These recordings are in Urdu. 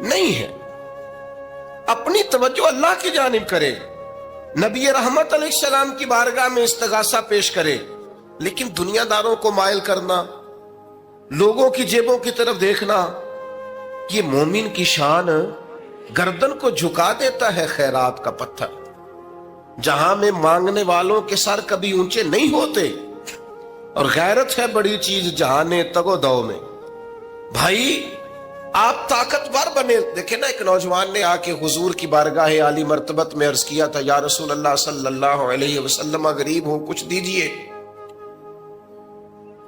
نہیں ہے. اپنی توجہ اللہ کی جانب کرے, نبی رحمت علیہ السلام کی بارگاہ میں استغاثہ پیش کرے. لیکن دنیا داروں کو مائل کرنا, لوگوں کی جیبوں کی طرف دیکھنا, یہ مومن کی شان گردن کو جھکا دیتا ہے خیرات کا پتھر. جہاں میں مانگنے والوں کے سر کبھی اونچے نہیں ہوتے, اور غیرت ہے بڑی چیز جہانے تگو دو میں. بھائی آپ طاقتور بنے. دیکھیں نا, ایک نوجوان نے آ کے حضور کی بارگاہ عالی مرتبت میں عرض کیا تھا, یا رسول اللہ صلی اللہ علیہ وسلم غریب ہوں, کچھ دیجئے.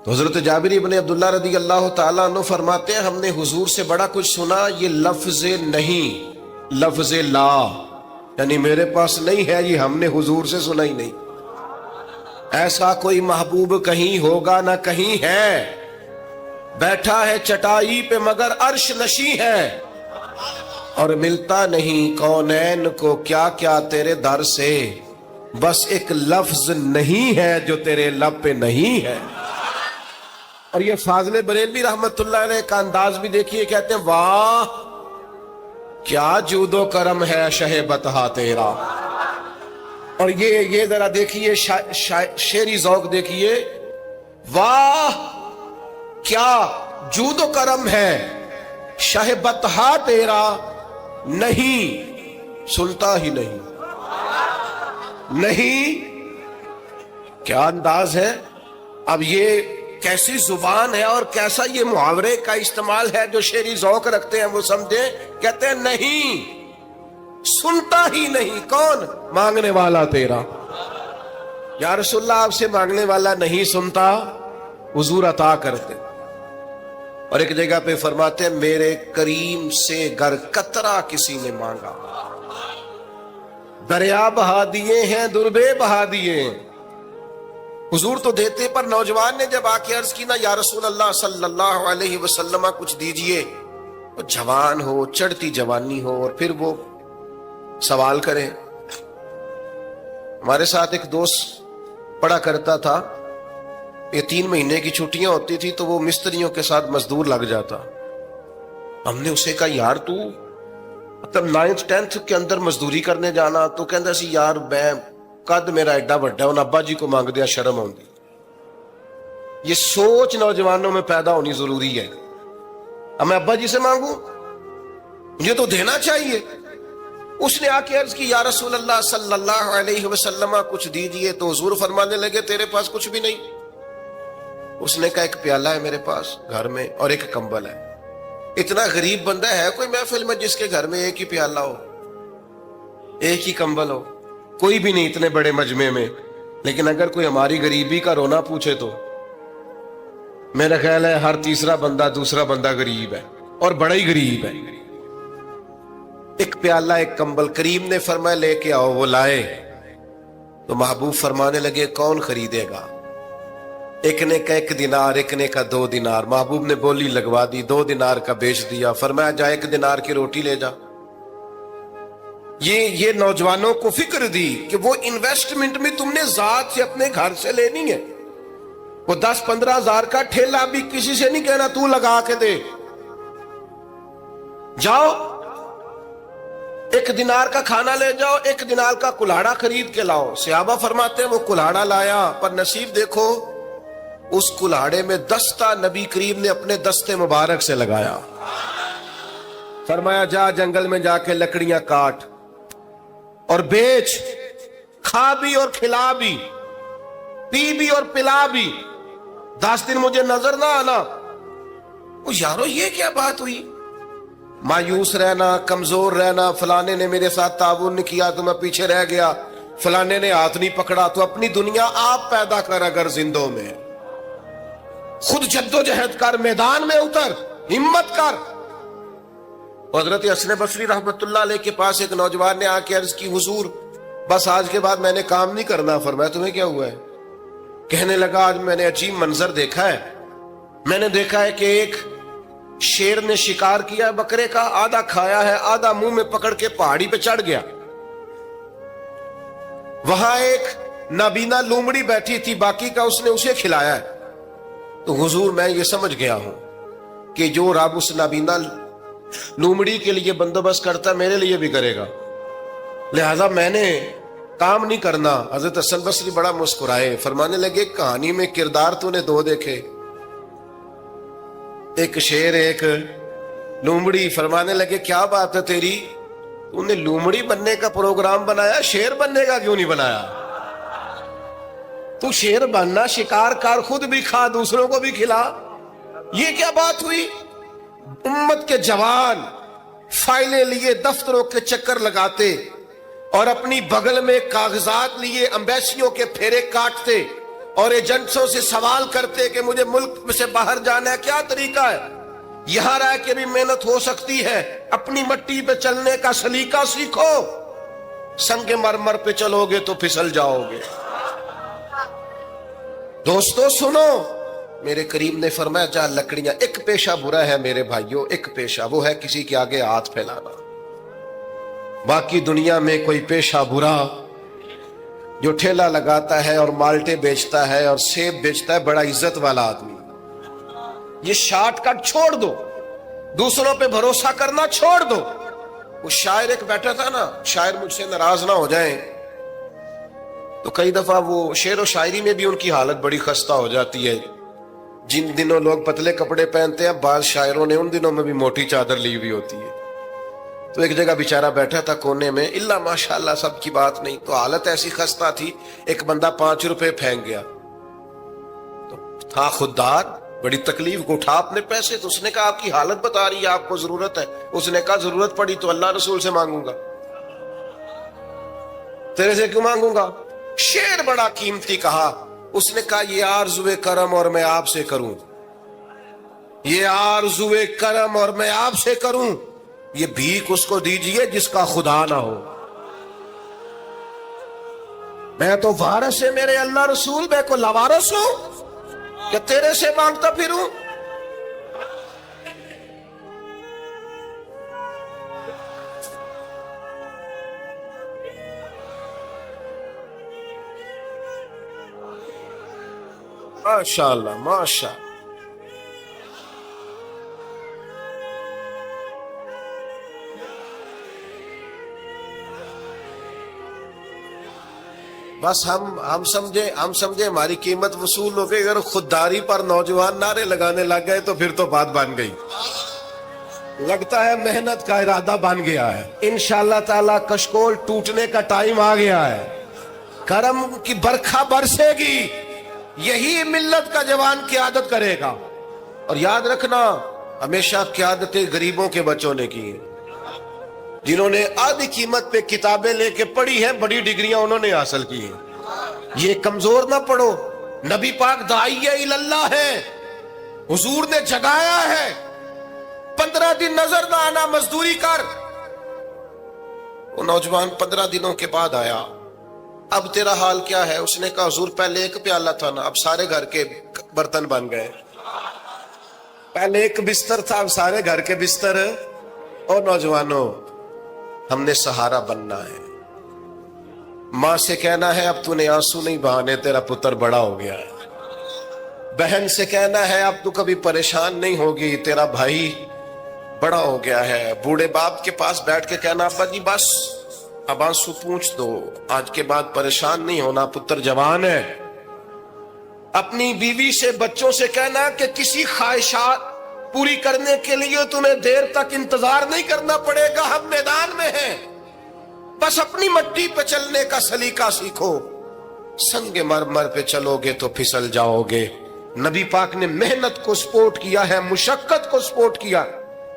تو حضرت جابر بن عبداللہ رضی اللہ تعالیٰ عنہ فرماتے ہیں, ہم نے حضور سے بڑا کچھ سنا, یہ لفظ نہیں, لفظ لا, یعنی میرے پاس نہیں ہے, یہ ہم نے حضور سے سنا ہی نہیں. ایسا کوئی محبوب کہیں ہوگا نہ کہیں ہے, بیٹھا ہے چٹائی پہ مگر عرش نشیں ہے, اور ملتا نہیں کونین کو کیا کیا تیرے در سے, بس ایک لفظ نہیں ہے جو تیرے لب پہ نہیں ہے. اور یہ فاضل بریلوی رحمت اللہ علیہ کا انداز بھی دیکھیے, کہتے ہیں واہ کیا جود و کرم ہے شہ بتہا تیرا. اور یہ ذرا دیکھیے شعری ذوق دیکھیے, واہ کیا جود و کرم ہے شہ بتہا تیرا, نہیں سنتا ہی نہیں. نہیں, کیا انداز ہے. اب یہ کیسی زبان ہے اور کیسا یہ محاورے کا استعمال ہے, جو شعری ذوق رکھتے ہیں وہ سمجھیں. کہتے ہیں نہیں سنتا ہی نہیں, کون؟ مانگنے والا تیرا. یا رسول اللہ آپ سے مانگنے والا نہیں سنتا, حضور عطا کرتے. اور ایک جگہ پہ فرماتے ہیں, میرے کریم سے گر قطرہ کسی نے مانگا, دریا بہا دیے ہیں دربے بہا دیے ہیں. حضور تو دیتے, پر نوجوان نے جب آ کے عرض کی نا, یا رسول اللہ صلی اللہ علیہ وسلم کچھ دیجئے, وہ جوان ہو, چڑھتی جوانی ہو, اور پھر وہ سوال کرے. ہمارے ساتھ ایک دوست پڑھا کرتا تھا, یہ 3 مہینے کی چھٹیاں ہوتی تھی تو وہ مستریوں کے ساتھ مزدور لگ جاتا. ہم نے اسے کہا یار تو مطلب 9th 10th کے اندر مزدوری کرنے جانا, تو کہندا سی یار میں قد میرا ایڈا بڑا ہے, انہاں ابا جی کو مانگ دیا شرم آندی. یہ سوچ نوجوانوں میں پیدا ہونی ضروری ہے. اب میں ابا جی سے مانگوں, یہ تو دینا چاہیے. اس نے آ کے عرض کی, یا رسول اللہ صلی اللہ علیہ وسلم کچھ دیجئے. تو حضور فرمانے لگے, تیرے پاس کچھ بھی نہیں؟ اس نے کہا, ایک پیالہ ہے میرے پاس گھر میں اور ایک کمبل ہے. اتنا غریب بندہ ہے کوئی محفل میں جس کے گھر میں ایک ہی پیالہ ہو, ایک ہی کمبل ہو؟ کوئی بھی نہیں اتنے بڑے مجمع میں. لیکن اگر کوئی ہماری غریبی کا رونا پوچھے تو میرا خیال ہے ہر تیسرا بندہ دوسرا بندہ غریب ہے, اور بڑا ہی غریب ہے. ایک پیالہ ایک کمبل. کریم نے فرمایا لے کے آؤ. وہ لائے تو محبوب فرمانے لگے, کون خریدے گا؟ ایک نے کا 1 دینار, ایک نے کا 2 دینار. محبوب نے بولی لگوا دی, 2 دینار کا بیچ دیا. فرمایا جا 1 دینار کی روٹی لے جا. یہ نوجوانوں کو فکر دی کہ وہ انویسٹمنٹ میں تم نے ذات سے اپنے گھر سے لینی ہے. وہ 10-15 ہزار کا ٹھیلا بھی کسی سے نہیں کہنا تو لگا کے دے. جاؤ 1 دینار کا کھانا لے جاؤ, 1 دینار کا کلاڑا خرید کے لاؤ. صحابہ فرماتے ہیں وہ کلاڑا لایا, پر نصیب دیکھو اس کلاڑے میں دستہ نبی کریم نے اپنے دستے مبارک سے لگایا. فرمایا جا جنگل میں جا کے لکڑیاں کاٹ اور بیچ, کھا بھی اور کھلا بھی, پی بھی اور پلا بھی, 10 دن مجھے نظر نہ آنا. وہ یارو یہ کیا بات ہوئی؟ مایوس رہنا, کمزور رہنا, فلانے نے میرے ساتھ تعاون نہیں کیا تو میں پیچھے رہ گیا, فلانے نے ہاتھ نہیں پکڑا. تو اپنی دنیا آپ پیدا کر, اگر زندوں میں خود جد و جہد کر, میدان میں اتر, ہمت کر. حضرت حسن بصری رحمت اللہ علیہ کے پاس ایک نوجوان نے آ کے عرض کی, حضور بس آج کے بعد میں نے کام نہیں کرنا. فرمایا تمہیں کیا ہوا ہے؟ کہنے لگا آج میں نے عجیب منظر دیکھا ہے. میں نے دیکھا ہے کہ ایک شیر نے شکار کیا ہے بکرے کا, آدھا کھایا ہے, آدھا منہ میں پکڑ کے پہاڑی پہ چڑھ گیا. وہاں ایک نابینا لومڑی بیٹھی تھی, باقی کا اس نے اسے کھلایا ہے. تو حضور میں یہ سمجھ گیا ہوں کہ جو رب اس نابینا لومڑی کے لیے بندوبست کرتا میرے لیے بھی کرے گا، لہذا میں نے کام نہیں کرنا۔ حضرت حسن بصری بڑا مسکرائے، فرمانے لگے کہانی میں کردار تو نے دو دیکھے، ایک شیر ایک لومڑی۔ فرمانے لگے کیا بات ہے تیری، تو نے لومڑی بننے کا پروگرام بنایا، شیر بننے کا کیوں نہیں بنایا؟ تو شیر بننا، شکار کار، خود بھی کھا دوسروں کو بھی کھلا۔ یہ کیا بات ہوئی؟ امت کے جوان فائلیں لیے دفتروں کے چکر لگاتے اور اپنی بغل میں کاغذات لیے امبیسیوں کے پھیرے کاٹتے اور ایجنٹوں سے سوال کرتے کہ مجھے ملک سے باہر جانا ہے، کیا طریقہ ہے؟ یہاں رہ کے بھی محنت ہو سکتی ہے، اپنی مٹی پہ چلنے کا سلیقہ سیکھو، سنگ مرمر پہ چلو گے تو پھسل جاؤ گے۔ دوستو سنو، میرے کریم نے فرمایا جہاں لکڑیاں، ایک پیشہ برا ہے میرے بھائیوں، ایک پیشہ، وہ ہے کسی کے آگے ہاتھ پھیلانا۔ باقی دنیا میں کوئی پیشہ برا جو ٹھیلا لگاتا ہے اور مالٹے بیچتا ہے اور سیب بیچتا ہے، بڑا عزت والا آدمی، یہ شارٹ کٹ چھوڑ دو، دوسروں پہ بھروسہ کرنا چھوڑ دو۔ وہ شاعر ایک بیٹھا تھا نا، شاعر مجھ سے ناراض نہ ہو جائیں، تو کئی دفعہ وہ شعر و شاعری میں بھی ان کی حالت بڑی خستہ ہو جاتی ہے۔ جن دنوں لوگ پتلے کپڑے پہنتے ہیں، بعض شاعروں نے ان دنوں میں بھی موٹی چادر لی ہوئی ہوتی ہے۔ تو ایک جگہ بیچارہ بیٹھا تھا کونے میں، اللہ ماشاءاللہ سب کی بات نہیں، تو حالت ایسی خستہ تھی، ایک بندہ 5 روپے پھینک گیا، تو تھا خوددار، بڑی تکلیف کو اٹھا اپنے پیسے، تو اس نے کہا آپ کی حالت بتا رہی ہے، آپ کو ضرورت ہے۔ اس نے کہا ضرورت پڑی تو اللہ رسول سے مانگوں گا، تیرے سے کیوں مانگوں گا؟ شعر بڑا قیمتی کہا، اس نے کہا یہ آرزوئے کرم اور میں آپ سے کروں، یہ آرزوئے کرم اور میں آپ سے کروں، یہ بھیک اس کو دیجئے جس کا خدا نہ ہو۔ میں تو وارث ہے میرے اللہ رسول، میں کو لاوارث ہوں کہ تیرے سے مانگتا پھروں؟ ماشاءاللہ ماشاءاللہ۔ بس ہم سمجھے ہماری قیمت وصول ہو گئی، اگر خودداری پر نوجوان نعرے لگانے لگ گئے تو پھر تو بات بن گئی، لگتا ہے محنت کا ارادہ بن گیا ہے۔ انشاءاللہ تعالی کشکول ٹوٹنے کا ٹائم آ گیا ہے، کرم کی برکھا برسے گی، یہی ملت کا جوان قیادت کرے گا۔ اور یاد رکھنا، ہمیشہ قیادتیں غریبوں کے بچوں نے کی ہیں، جنہوں نے آدھی قیمت پہ کتابیں لے کے پڑھی ہیں، بڑی ڈگریاں انہوں نے حاصل کی ہیں۔ یہ کمزور نہ پڑھو، نبی پاک داعیہ اللہ ہے، حضور نے جگایا ہے، 15 دن نظر نہ آنا، مزدوری کر۔ وہ نوجوان 15 دنوں کے بعد آیا، اب تیرا حال کیا ہے؟ اس نے کہا حضور پہلے ایک پیالہ تھا نا، اب سارے گھر کے برتن بن گئے، پہلے ایک بستر تھا، اب سارے گھر کے بستر۔ اور نوجوانوں، ہم نے سہارا بننا ہے، ماں سے کہنا ہے اب تو نے آنسو نہیں بہانے، تیرا پتر بڑا ہو گیا ہے۔ بہن سے کہنا ہے اب تو کبھی پریشان نہیں ہوگی، تیرا بھائی بڑا ہو گیا ہے۔ بوڑھے باپ کے پاس بیٹھ کے کہنا ابا جی بس اب آنسو پوچھ دو، آج کے بعد پریشان نہیں ہونا، پتر جوان ہے۔ اپنی بیوی سے، بچوں سے کہنا کہ کسی خواہشات پوری کرنے کے لیے تمہیں دیر تک انتظار نہیں کرنا پڑے گا، ہم میدان میں ہیں، بس اپنی مٹی پہ چلنے کا سلیقہ سیکھو، سنگ مرمر پہ چلو گے تو پھسل جاؤ گے۔ نبی پاک نے محنت کو سپورٹ کیا ہے، مشقت کو سپورٹ کیا۔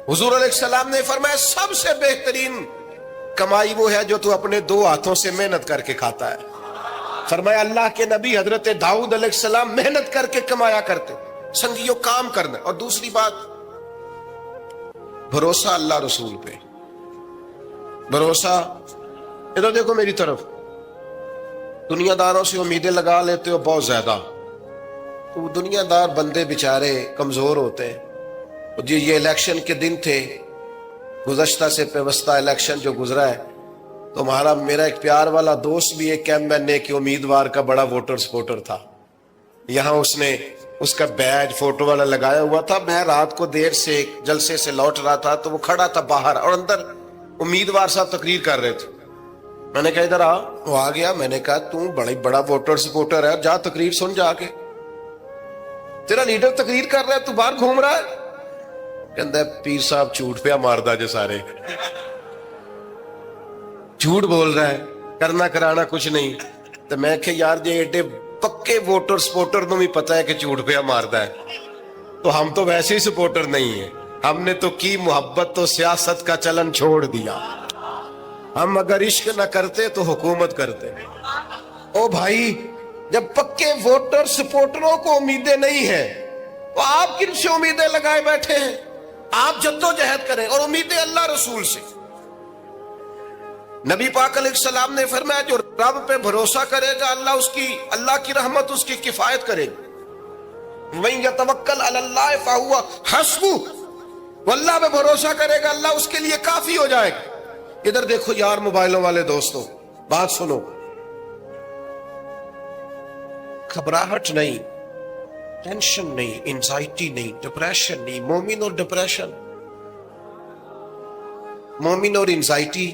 حضور علیہ السلام نے فرمایا سب سے بہترین کمائی وہ ہے جو تو اپنے 2 ہاتھوں سے محنت کر کے کھاتا ہے۔ فرمایا اللہ کے نبی حضرت داؤد علیہ السلام محنت کر کے کمایا کرتے، سنگیوں کام کرنا۔ اور دوسری بات، بھروسہ اللہ رسول پہ، بھروسہ۔ ادھر دیکھو میری طرف، دنیا داروں سے امیدیں لگا لیتے ہو بہت زیادہ، تو دنیا دار بندے بیچارے کمزور ہوتے ہیں۔ جی یہ الیکشن کے دن تھے، گزشتہ سے پیوستہ الیکشن جو گزرا ہے، تو میرا ایک پیار والا دوست بھی ایک ایم این اے کے امیدوار کا بڑا ووٹر سپورٹر تھا۔ یہاں اس نے اس کا بیج فوٹو والا لگایا ہوا تھا. میں رات کو دیر سے جلسے سے لوٹ رہا تھا تو وہ کھڑا تھا باہر اور اندر امیدوار صاحب تقریر کر رہے تھے. میں نے کہا ادھر آ. وہ آ گیا. میں نے کہا تو بڑا ووٹر سپورٹر ہے, جا تقریر سن جا کے, تیرا لیڈر تقریر کر رہا ہے تو باہر گھوم رہا ہے. کہندا ہے پیر صاحب جھوٹ پیا ماردا جے سارے, جھوٹ بول رہا ہے, کرنا کرانا کچھ نہیں. تو میں کہ یار جی ایڈے پکے ووٹر سپورٹر تو بھی پتا ہے کہ جھوٹ پیا ماردا ہے, تو ہم تو ویسے ہی سپورٹر نہیں ہیں. ہم نے تو کی محبت تو سیاست کا چلن چھوڑ دیا. ہم اگر عشق نہ کرتے تو حکومت کرتے. او بھائی جب پکے ووٹر سپورٹروں کو امیدیں نہیں ہیں تو آپ کن سے امیدیں لگائے بیٹھے ہیں؟ آپ جدوجہد کریں اور امیدیں اللہ رسول سے. نبی پاک علیہ السلام نے فرمایا جو رب پہ بھروسہ کرے گا اللہ کی رحمت اس کی کفایت کرے گی. وَإِن يَتَوَكَّلْ عَلَى اللَّهِ فَهُوَ حَسْبُهُ, وہ اللہ پہ بھروسہ کرے گا اللہ اس کے لیے کافی ہو جائے گا. ادھر دیکھو یار موبائلوں والے دوستو, بات سنو. گھبراہٹ نہیں, ٹینشن نہیں, انزائٹی نہیں, ڈپریشن نہیں. مومن اور ڈپریشن, مومن اور انزائٹی,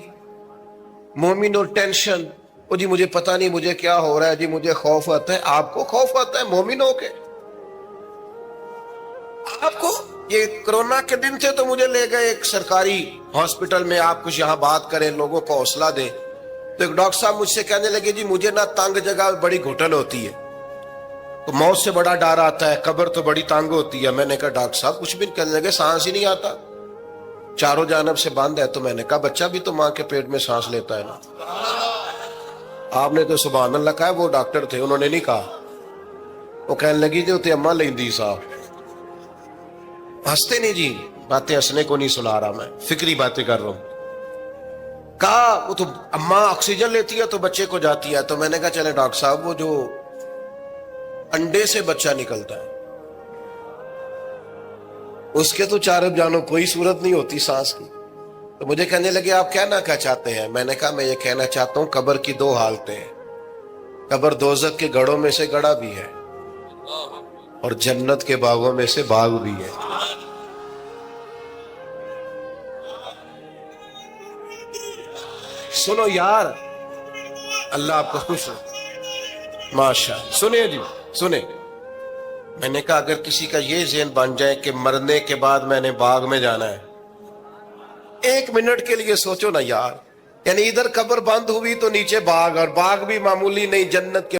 مومن اور ٹینشن. او جی مجھے پتہ نہیں مجھے کیا ہو رہا ہے, جی مجھے خوف آتا ہے. آپ کو خوف آتا ہے مومن ہو کے؟ آپ کو یہ کرونا کے دن تھے تو مجھے لے گئے ایک سرکاری ہاسپٹل میں, آپ کچھ یہاں بات کریں, لوگوں کو حوصلہ دیں. تو ایک ڈاکٹر صاحب مجھ سے کہنے لگے جی مجھے نہ تنگ جگہ بڑی گھٹن ہوتی ہے, تو موت سے بڑا ڈر آتا ہے, قبر تو بڑی تنگ ہوتی ہے. میں نے کہا ڈاکٹر صاحب کچھ بھی نہیں. کہنے لگے سانس ہی نہیں آتا, چاروں جانب سے بند ہے. تو میں نے کہا بچہ بھی تو ماں کے پیٹ میں سانس لیتا ہے نا. آپ نے تو سبحان اللہ کہا. وہ ڈاکٹر تھے, انہوں نے نہیں کہا. وہ کہنے لگی جو تے اماں لیندی صاحب. ہنستے نہیں جی, باتیں ہنسنے کو نہیں سنا رہا, میں فکری باتیں کر رہا ہوں. کہا وہ تو اماں آکسیجن لیتی ہے تو بچے کو جاتی ہے. تو میں نے کہا چلے ڈاکٹر صاحب وہ جو انڈے سے بچہ نکلتا ہے اس کے تو چاروں جانوں کوئی صورت نہیں ہوتی سانس کی. تو مجھے کہنے لگے آپ کہنا کیا چاہتے ہیں؟ میں نے کہا میں یہ کہنا چاہتا ہوں قبر کی دو حالتیں ہیں. قبر دوزخ کے گڑھوں میں سے گڑھا بھی ہے اور جنت کے باغوں میں سے باغ بھی ہے. سنو یار, اللہ آپ کو خوش ہو. ماشاء اللہ. سنیں جی سنیں. میں نے کہا اگر کسی کا یہ ذہن بن جائے کہ مرنے کے بعد میں نے باغ میں جانا ہے, ایک منٹ کے لیے سوچو نا یار. یعنی ادھر قبر بند ہوئی تو نیچے باغ, اور باغ بھی معمولی نہیں, جنت کے